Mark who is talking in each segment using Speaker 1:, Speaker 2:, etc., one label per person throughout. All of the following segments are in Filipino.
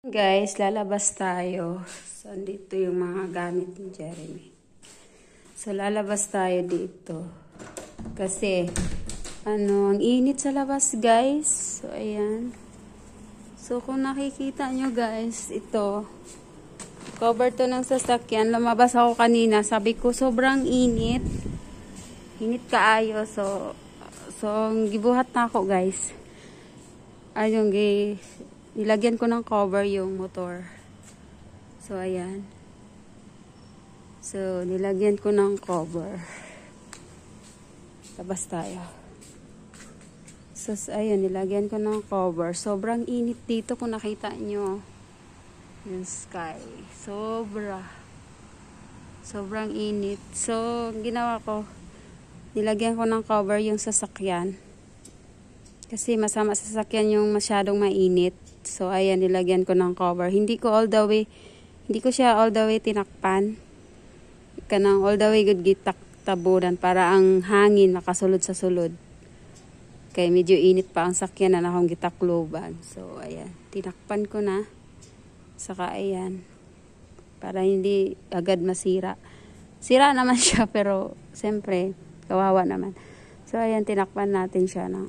Speaker 1: Guys, lalabas tayo. So, dito yung mga gamit ni Jeremy. So, lalabas tayo dito. Kasi, ang init sa labas, guys. So, ayan. So, kung nakikita nyo, guys, ito. Cover to ng sasakyan. Lumabas ako kanina. Sabi ko, sobrang init. Init kaayo. So, gibuhat na ako, guys. Ayun, nilagyan ko ng cover yung motor. So, ayan. So, nilagyan ko ng cover. Labas tayo. So, ayun, nilagyan ko ng cover. Sobrang init dito kung nakita nyo. Yung sky. Sobrang init. So, ginawa ko, nilagyan ko ng cover yung sasakyan. Kasi masama sa sasakyan yung masyadong mainit. So, ayan, nilagyan ko ng cover. Hindi ko siya all the way tinakpan. Kanang all the way good tabunan para ang hangin makasulod sa sulod. Kaya medyo init pa ang sakyan na akong gitakloban. So, ayan, tinakpan ko na. Saka, ayan, para hindi agad masira. Sira naman siya, pero siyempre, kawawa naman. So, ayan, tinakpan natin siya ng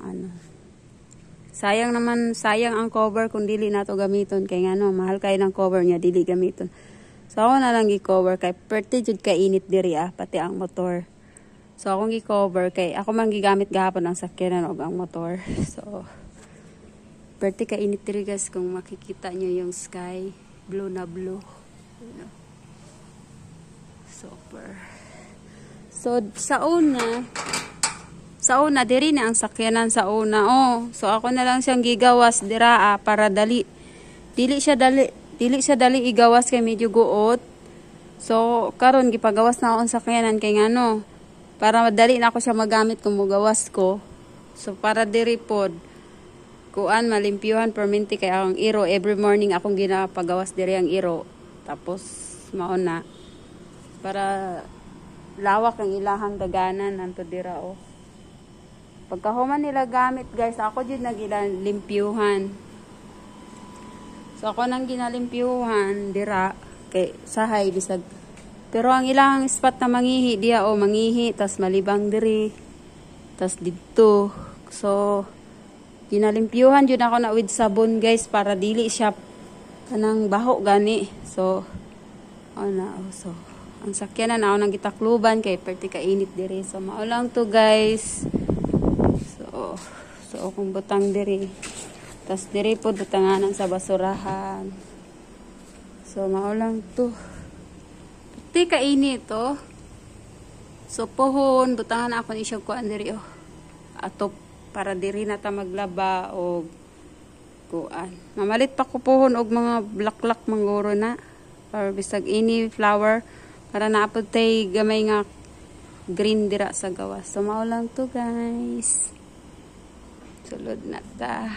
Speaker 1: sayang ang cover kung dili nato gamiton kay mahal kay ng cover niya dili gamiton. So ako na lang gi-cover kay perti jud ka init diri pati ang motor. So akong gi-cover kay ako man gigamit gahapon ang sakyanan ug ang motor. So perti ka init diri guys kung makikita niyo yung sky, blue na blue. Super. So sa una, diri na ang sakyanan sa una. So ako na lang siyang gigawas dira para dili siya dali igawas kay medyo guot. So karon gipagawas na ako ang sakyanan kay para madali na ako siya magamit kung mugawas ko. So para diri pod kuan malimpyuhan perminti kay ang iro every morning akong ginapagawas diri ang iro. Tapos mao na para lawak ang ilahang daganan nanto dira Pagkahuman nila gamit guys, ako dyan nagilimpyuhan. So ako nang ginalimpyuhan dira kay sahay bisag. Pero ang ilang spot na mangihi diya mangihi tas malibang diri. Tas dito. So ginalimpyuhan jud ako na with sabon guys para dili siya kanang baho gani. So so ang sakyanan ako nang gitakluban kay perti ka init diri. So mao lang to guys. So, kung butang diri. Tas diri po butanganan sa basurahan. So, maulang to. Pati kainit So, pohon, butangan ako ni siya kuan diri Atop, para diri na ta maglaba o kuan. Mamalit pa ko pohon og mga blaklak mangguro na. Or bisag ini flower. Para naapod tay gamay nga green dira sa gawas. So, maulang to guys. Sulod na ta.